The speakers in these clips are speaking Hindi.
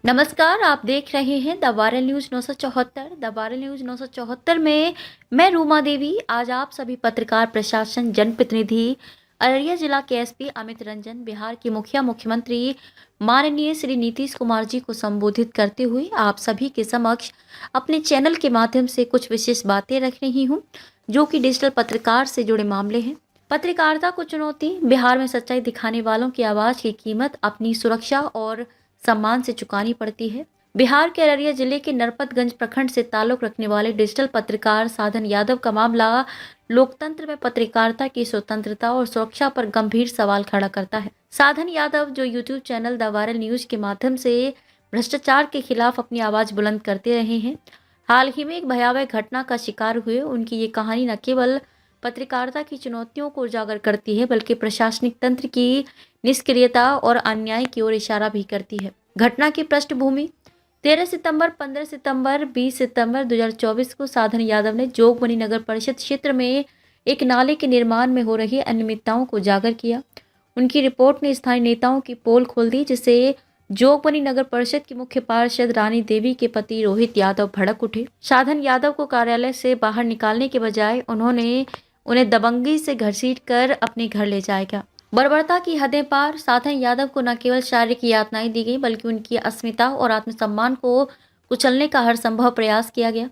नमस्कार, आप देख रहे हैं the viral news 974। The viral news 974 में मैं रूमा देवी आज आप सभी पत्रकार, प्रशासन, जनप्रतिनिधि, अररिया जिला के एसपी अमित रंजन, बिहार के मुख्यमंत्री माननीय श्री नीतीश कुमार जी को संबोधित करते हुए आप सभी के समक्ष अपने चैनल के माध्यम से कुछ विशेष बातें रख रही हूँ, जो कि डिजिटल पत्रकार से जुड़े मामले हैं। पत्रकारिता को चुनौती, बिहार में सच्चाई दिखाने वालों की आवाज़ की कीमत अपनी सुरक्षा और सम्मान से चुकानी पड़ती है। बिहार के अररिया जिले के नरपतगंज प्रखंड से ताल्लुक रखने वाले डिजिटल पत्रकार साधन यादव का मामला लोकतंत्र में पत्रकारिता की स्वतंत्रता और सुरक्षा पर गंभीर सवाल खड़ा करता है। साधन यादव, जो YouTube channel the viral news के माध्यम से भ्रष्टाचार के खिलाफ अपनी आवाज बुलंद करते रहे हैं, हाल ही में एक भयावह घटना का शिकार हुए। उनकी ये कहानी न केवल पत्रकारिता की चुनौतियों को उजागर करती है, बल्कि प्रशासनिक तंत्र की निष्क्रियता और अन्याय की ओर इशारा भी करती है। घटना की पृष्ठभूमि: 13 सितंबर, 15 सितंबर, 20 सितंबर 2024 को साधन यादव ने जोगबनी नगर परिषद क्षेत्र में एक नाले के निर्माण में हो रही अनियमितताओं को उजागर किया। उनकी रिपोर्ट ने स्थानीय नेताओं की पोल खोल दी, जिससे जोगबनी नगर परिषद की मुख्य पार्षद रानी देवी के पति रोहित यादव भड़क उठे। साधन यादव को कार्यालय से बाहर निकालने के बजाय उन्होंने उन्हें दबंगी से घसीट कर अपने घर ले जाएगा। बर्बरता की हदें पार। साधन यादव को न केवल शारीरिक यातनाएं दी गई, बल्कि उनकी अस्मिता और आत्मसम्मान को कुचलने का हर संभव प्रयास किया गया।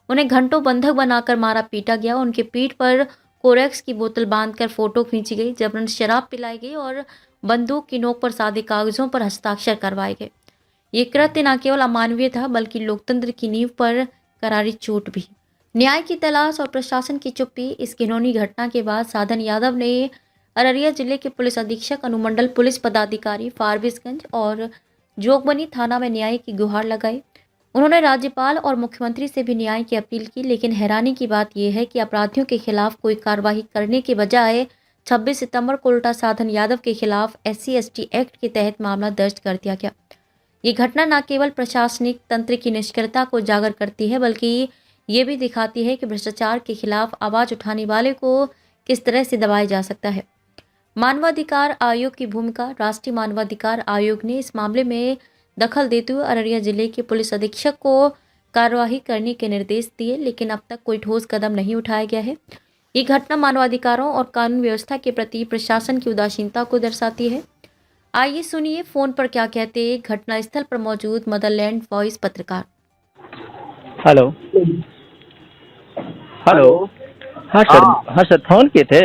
उन्हें घंटों बंधक बनाकर मारा पीटा गया। उनके पीठ पर कोरेक्स की बोतल बांधकर फोटो खींची गई, जबरन शराब पिलाई गई और बंदूक की नोक पर सादे कागजों पर हस्ताक्षर करवाए गए। ये कृत्य न केवल अमानवीय था, बल्कि लोकतंत्र की नींव पर करारी चोट भी। न्याय की तलाश और प्रशासन की चुप्पी। इस घिनौनी घटना के बाद साधन यादव ने अररिया जिले के पुलिस अधीक्षक, अनुमंडल पुलिस पदाधिकारी, फारबिसगंज और जोगबनी थाना में न्याय की गुहार लगाई। उन्होंने राज्यपाल और मुख्यमंत्री से भी न्याय की अपील की, लेकिन हैरानी की बात यह है कि अपराधियों के खिलाफ कोई कार्रवाई करने के बजाय 26 सितंबर को उल्टा साधन यादव के खिलाफ SC/ST एक्ट के तहत मामला दर्ज कर दिया गया। ये घटना न केवल प्रशासनिक तंत्र की निष्क्रियता को उजागर करती है, बल्कि ये भी दिखाती है कि भ्रष्टाचार के खिलाफ आवाज उठाने वाले को किस तरह से दबाया जा सकता है। मानवाधिकार आयोग की भूमिका। राष्ट्रीय मानवाधिकार आयोग ने इस मामले में दखल देते हुए अररिया जिले के पुलिस अधीक्षक को कार्यवाही करने के निर्देश दिए, लेकिन अब तक कोई ठोस कदम नहीं उठाया गया है। ये घटना मानवाधिकारों और कानून व्यवस्था के प्रति प्रशासन की उदासीनता को दर्शाती है। आइए सुनिए फोन पर क्या कहते घटनास्थल पर मौजूद मदरलैंड वॉइस पत्रकार। Hello hello. हाँ सर, फोन किए थे।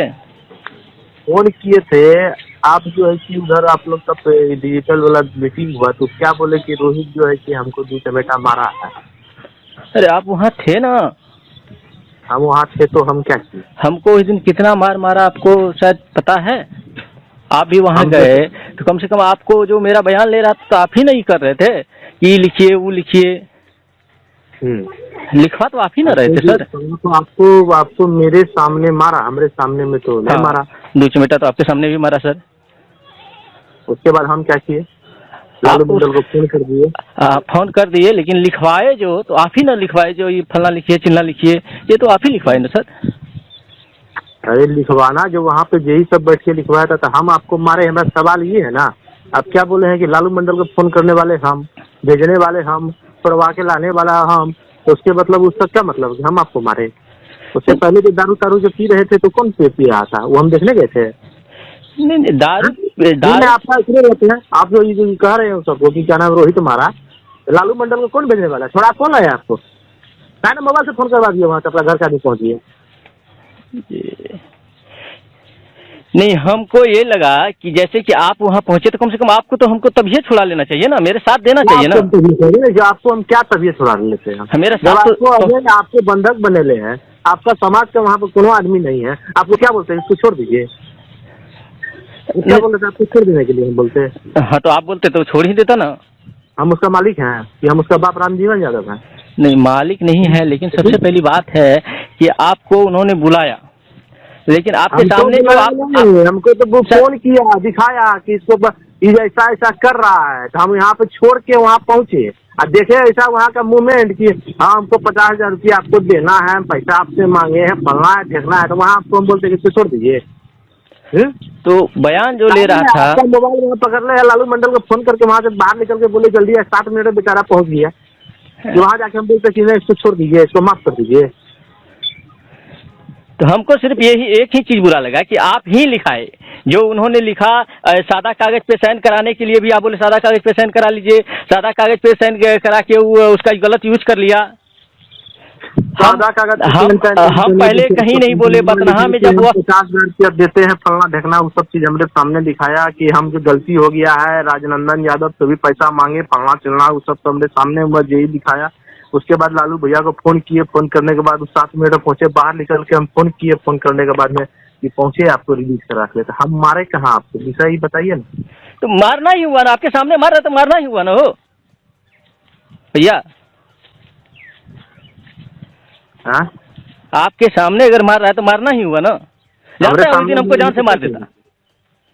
आप जो है कि उधर आप लोग का डिजिटल वाला मीटिंग हुआ, तो क्या बोले कि रोहित जो है कि हमको 2 चमेटा मारा है। अरे आप वहाँ थे ना? हम वहाँ थे तो हम क्या किए? हमको इस दिन कितना मार मारा आपको शायद पता है। आप भी वहाँ गए तो कम से कम आपको जो मेरा बयान ले रहा था तो आप ही नहीं कर रहे थे कि लिखिए वो लिखिए। लिखवा तो आप ही ना रहे थे सर। तो आपको मेरे सामने मारा, हमारे सामने में तो नहीं मारा। 2 चमेटा तो आपके सामने भी मारा सर। उसके बाद हम क्या किए? लालू मंडल को फोन कर दिए। फोन कर दिए, लेकिन लिखवाए जो तो आप ही ना लिखवाए, जो ये फलना लिखिए चिल्ला लिखिए, ये तो आप ही लिखवाए ना सर। अरे लिखवाना जो वहाँ पे यही सब बैठ के लिखवाया था, तो हम आपको मारे? हमारा सवाल ये है ना, आप क्या बोले हैं कि लालू मंडल को फोन करने वाले हम, भेजने वाले हम, करवा के लाने वाला हम, तो उसके मतलब उसका क्या मतलब कि हम आपको मारे? उससे पहले जो दारू जो पी रहे थे तो कौन से पिया था, वो हम देखने गए थे? नहीं दारू आपका इसलिए रहते हैं। आप जो ये कह रहे हो सबको कि क्या नाम रोहित मारा, लालू मंडल को कौन भेजने वाला? थोड़ा कौन आया आपको? ना मोबाइल से फोन करवा दिए, वहाँ से अपना घर का आदमी पहुँचिए। नहीं, हमको ये लगा कि जैसे कि आप वहाँ पहुँचे तो कम से कम आपको तो हमको तबीयत छुड़ा लेना चाहिए ना, मेरे साथ देना चाहिए ना। जो आपको हम क्या तबीयत छुड़ा लेते हैं? मेरा साथ आपके बंधक बने ले हैं, आपका समाज का वहाँ पर कोनो आदमी नहीं है, आपको क्या बोलते हैं इसको छोड़ दीजिए? क्या बोल रहे थे? आपको छोड़ देने के लिए हम बोलते हैं। हाँ तो आप बोलते तो छोड़ ही देता ना। हम उसका मालिक हैं कि हम उसका बाप रामजीवन यादव हैं? नहीं, मालिक नहीं है, लेकिन सबसे पहली बात है कि आपको उन्होंने बुलाया, लेकिन आपके सामने जो हमको तो वो फोन किया, दिखाया कि इसको ऐसा ऐसा कर रहा है, तो हम यहाँ पे छोड़ के वहाँ पहुँचे और देखे ऐसा वहाँ का मूवमेंट कि हाँ हमको 50,000 रुपया आपको देना है, पैसा आपसे मांगे हैं, फलना है, देखना है, तो वहाँ आपको हम बोलते कि इसको छोड़ दीजिए। तो बयान जो ले रहा था, आपका मोबाइल वहाँ पकड़ ले, लालू मंडल को फोन करके वहाँ से बाहर निकल के बोले जल्दी 7 मिनट में बेचारा पहुँच गया। तो वहाँ जाके हम बोलते चीजें इसको छोड़ दीजिए, इसको माफ कर दीजिए। तो हमको सिर्फ यही एक ही चीज बुरा लगा कि आप ही लिखाए जो उन्होंने लिखा। सादा कागज पे साइन कराने के लिए भी आप बोले सादा कागज पे साइन करा लीजिए, सादा कागज पे साइन करा के वो उसका गलत यूज कर लिया। हम पहले कहीं नहीं बोले, बतनहा में जब वो 50,000 रुपया देते हैं फलना ढकना, वो सब चीज हमने सामने दिखाया कि हम जो गलती हो गया है, राजनंदन यादव तो भी पैसा मांगे फलना चलना, वो सब हमने सामने यही दिखाया। उसके बाद लालू भैया को फोन किए, फोन करने के बाद 7 मिनट में पहुंचे, बाहर निकल के हम फोन किए, फोन करने के बाद में कि पहुंचे आपको रिलीज करा के, तो हम मारे कहाँ आपको, विषय ही बताइए ना। तो मारना ही हुआ ना, आपके सामने मार रहा तो मारना ही हुआ ना हो भैया। हाँ, आपके सामने अगर मार रहा है तो मारना ही हुआ ना। जानता है उस दिन हमको जान से मार देता।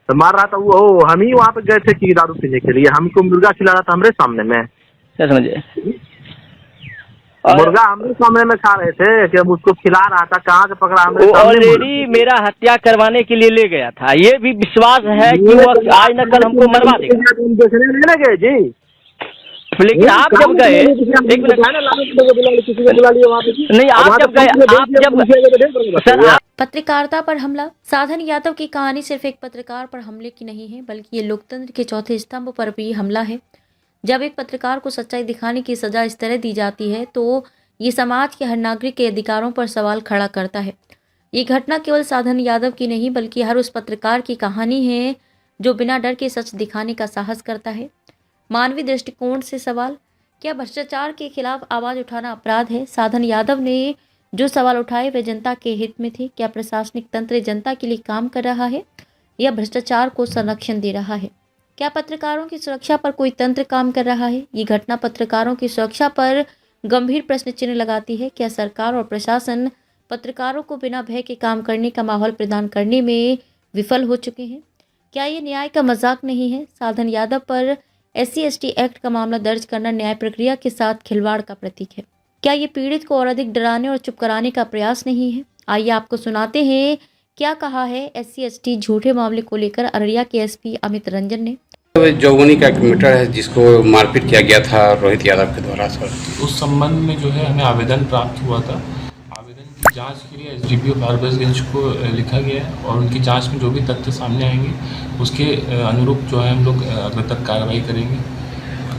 तो मार रहा था वो, हम ही वहाँ पे गए थे कि दारू पीने के लिए, हमको मुर्गा खिला रहा था हमारे सामने में। क्या समझे? मुर्गा हमारे सामने में खा रहे थे कि हम उसको खिला रहा था, कहाँ से पकड़ा हमारे वो सामने। ऑलरेडी मेरा हत्या करवाने के लिए ले गया था, ये भी विश्वास है कि वो आज न कल हमको मरवा देगा। देखने नहीं लगे जी, लेकिन आप जब गए, एक मिनट नहीं, आप जब गए, सर पत्रकारिता पर हमला। साधन यादव की कहानी सिर्फ एक पत्रकार पर हमले की नहीं है, बल्कि ये लोकतंत्र के चौथे स्तंभ पर भी हमला है। जब एक पत्रकार को सच्चाई दिखाने की सजा इस तरह दी जाती है तो ये समाज के हर नागरिक के अधिकारों पर सवाल खड़ा करता है। ये घटना केवल साधन यादव की नहीं, बल्कि हर उस पत्रकार की कहानी है जो बिना डर के सच दिखाने का साहस करता है। मानवीय दृष्टिकोण से सवाल, क्या भ्रष्टाचार के खिलाफ आवाज़ उठाना अपराध है? साधन यादव ने जो सवाल उठाए वे जनता के हित में थे। क्या प्रशासनिक तंत्र जनता के लिए काम कर रहा है या भ्रष्टाचार को संरक्षण दे रहा है? क्या पत्रकारों की सुरक्षा पर कोई तंत्र काम कर रहा है? ये घटना पत्रकारों की सुरक्षा पर गंभीर प्रश्न चिन्ह लगाती है। क्या सरकार और प्रशासन पत्रकारों को बिना भय के काम करने का माहौल प्रदान करने में विफल हो चुके हैं? क्या ये न्याय का मजाक नहीं है? साधन यादव पर SC/ST एक्ट का मामला दर्ज करना न्याय प्रक्रिया के साथ खिलवाड़ का प्रतीक है। क्या ये पीड़ित को और अधिक डराने और चुप कराने का प्रयास नहीं है? आइए आपको सुनाते हैं क्या कहा है SC/ST झूठे मामले को लेकर अररिया के SP अमित रंजन ने। जौगनी का एक मैटर है जिसको मारपीट किया गया था रोहित यादव के द्वारा। सर, उस संबंध में जो है हमें आवेदन प्राप्त हुआ था। आवेदन की जांच के लिए SDPO फारबिसगंज को लिखा गया है और उनकी जांच में जो भी तथ्य सामने आएंगे उसके अनुरूप जो है हम लोग अगले तक कार्रवाई करेंगे।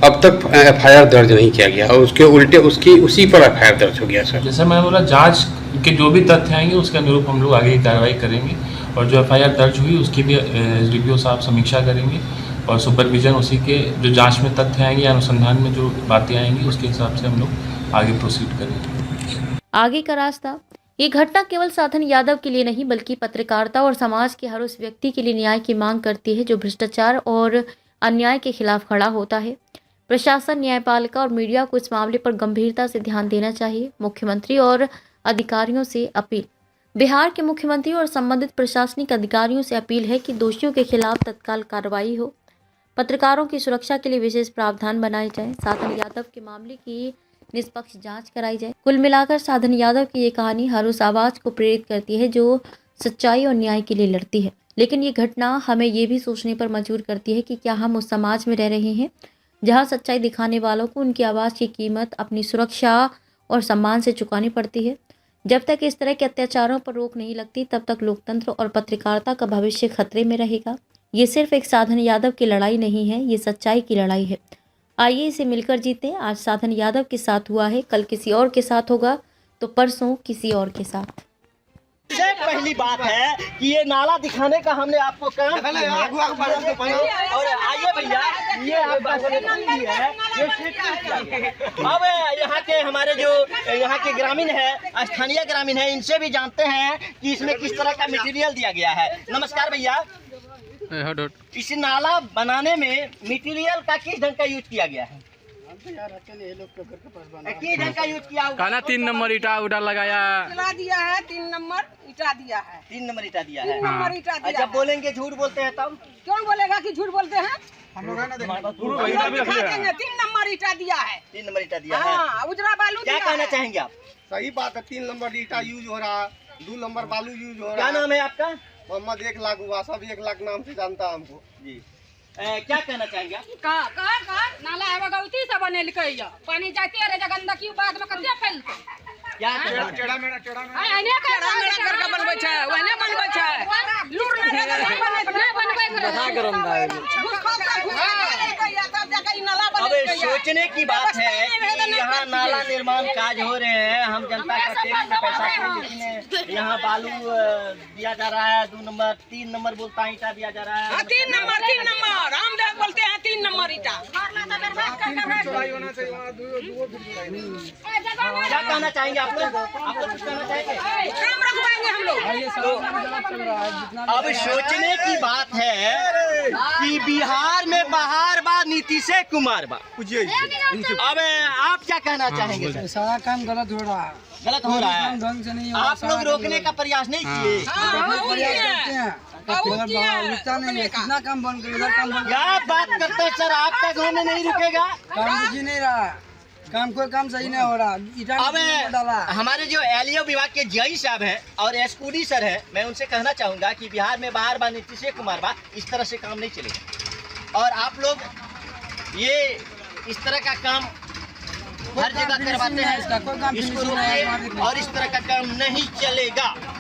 अब तक FIR दर्ज नहीं किया गया और उसके उल्टे उसी पर FIR दर्ज हो गया। सर, जैसे मैं बोला, जांच के जो भी तथ्य आएंगे उसके अनुरूप हम लोग आगे की कार्रवाई करेंगे और जो FIR दर्ज हुई उसकी भी SDPO साहब समीक्षा करेंगे और सुपरविजन उसी के जो जांच में तथ्य आएंगे या अनुसंधान में जो बातें आएंगी उसके हिसाब से हम लोग आगे प्रोसीड करेंगे। आगे का रास्ता। ये घटना केवल साधन यादव के लिए नहीं, बल्कि पत्रकारिता और समाज के हर उस व्यक्ति के लिए न्याय की मांग करती है जो भ्रष्टाचार और अन्याय के खिलाफ खड़ा होता है। प्रशासन, न्यायपालिका और मीडिया को इस मामले पर गंभीरता से ध्यान देना चाहिए। मुख्यमंत्री और अधिकारियों से अपील। बिहार के मुख्यमंत्री और संबंधित प्रशासनिक अधिकारियों से अपील है कि दोषियों के खिलाफ तत्काल कार्रवाई हो। पत्रकारों की सुरक्षा के लिए विशेष प्रावधान बनाए जाएं। साधन यादव के मामले की निष्पक्ष जांच कराई जाए। कुल मिलाकर साधन यादव की ये कहानी हर उस आवाज़ को प्रेरित करती है जो सच्चाई और न्याय के लिए लड़ती है। लेकिन ये घटना हमें ये भी सोचने पर मजबूर करती है कि क्या हम उस समाज में रह रहे हैं जहाँ सच्चाई दिखाने वालों को उनकी आवाज़ की कीमत अपनी सुरक्षा और सम्मान से चुकानी पड़ती है। जब तक इस तरह के अत्याचारों पर रोक नहीं लगती तब तक लोकतंत्र और पत्रकारिता का भविष्य खतरे में रहेगा। ये सिर्फ एक साधन यादव की लड़ाई नहीं है, ये सच्चाई की लड़ाई है। आइए इसे मिलकर जीतें। आज साधन यादव के साथ हुआ है, कल किसी और के साथ होगा, तो परसों किसी और के साथ। सबसे पहली बात है कि ये नाला दिखाने का हमने आपको काम और आइए भैया, ये आपका है, ये अब यहाँ के हमारे जो यहाँ के ग्रामीण है, स्थानीय ग्रामीण है, इनसे भी जानते हैं कि इसमें किस तरह का मटेरियल दिया गया है। नमस्कार भैया, इस नाला बनाने में मटेरियल का किस ढंग का यूज किया गया है? किस ढंग का यूज किया? कहना 3 नंबर ईटा उटा लगाया दिया है, 3 नंबर ईटा दिया है, 3 नंबर ईटा दिया है। 3 नंबर ईटा दिया। जब बोलेंगे झूठ बोलते हैं तब कौन बोलेगा कि झूठ बोलते हैं? हम लोग 3 नंबर ईटा दिया है, 3 नंबर ईटा दिया है। उजरा बालू क्या कहना चाहेंगे आप? सही बात है, 3 नंबर ईटा यूज हो रहा है, 2 नंबर बालू यूज हो रहा है। क्या नाम है आपका? मोहम्मद 1 लाख हुआ, सब 1 लाख नाम से जानता है हमको। जी क्या कहना चाहेंगे आप? का नाला है गलती से बनेलकै या पानी जाते रहे गंदगी बाद में कते फैलतै क्या टेढ़ा मेढ़ा आने का करके बनबै छै ओने बनबै छै लूर नहीं बनबै कथा करम अब सोचने की बात है कि यहाँ नाला निर्माण काज हो रहे हैं, हम जनता का टैक्स का पैसा से, लेकिन यहाँ बालू दिया जा रहा है 2 नंबर 3 नंबर बोलता है ईटा दिया जा रहा है। 3 नंबर रामदेव बोलते हैं 3 नंबर ईटा। चौड़ाई होना चाहिए वहाँ, 2 फीट चौड़ाई। क्या कहना चाहेंगे आप लोग कुछ कहना चाहेंगे? काम रखवाएंगे हम लोग। अब सोचने की बात है कि बिहार में बाहर बा नीतीश कुमार बा, अब आप क्या कहना चाहेंगे? सारा काम गलत हो रहा है, गलत हो रहा है, ढंग से नहीं आप लोग रोकने का प्रयास नहीं किए? रुकता नहीं है, कितना काम बंद कर, इधर काम बंद क्या बात करते हैं सर, आपका गाँव में नहीं रुकेगा? काम कुछ ही नहीं रहा, कोई काम सही नहीं हो रहा। अब हमारे जो एलईओ विभाग के जीआई साहब हैं और एसकुडी सर है, मैं उनसे कहना चाहूँगा कि बिहार में बाहर बा नीतीश कुमार बा, इस तरह से काम नहीं चलेगा। और आप लोग ये इस तरह का काम हर जगह करवाते हैं, इसको रोकिए और इस तरह का काम नहीं चलेगा।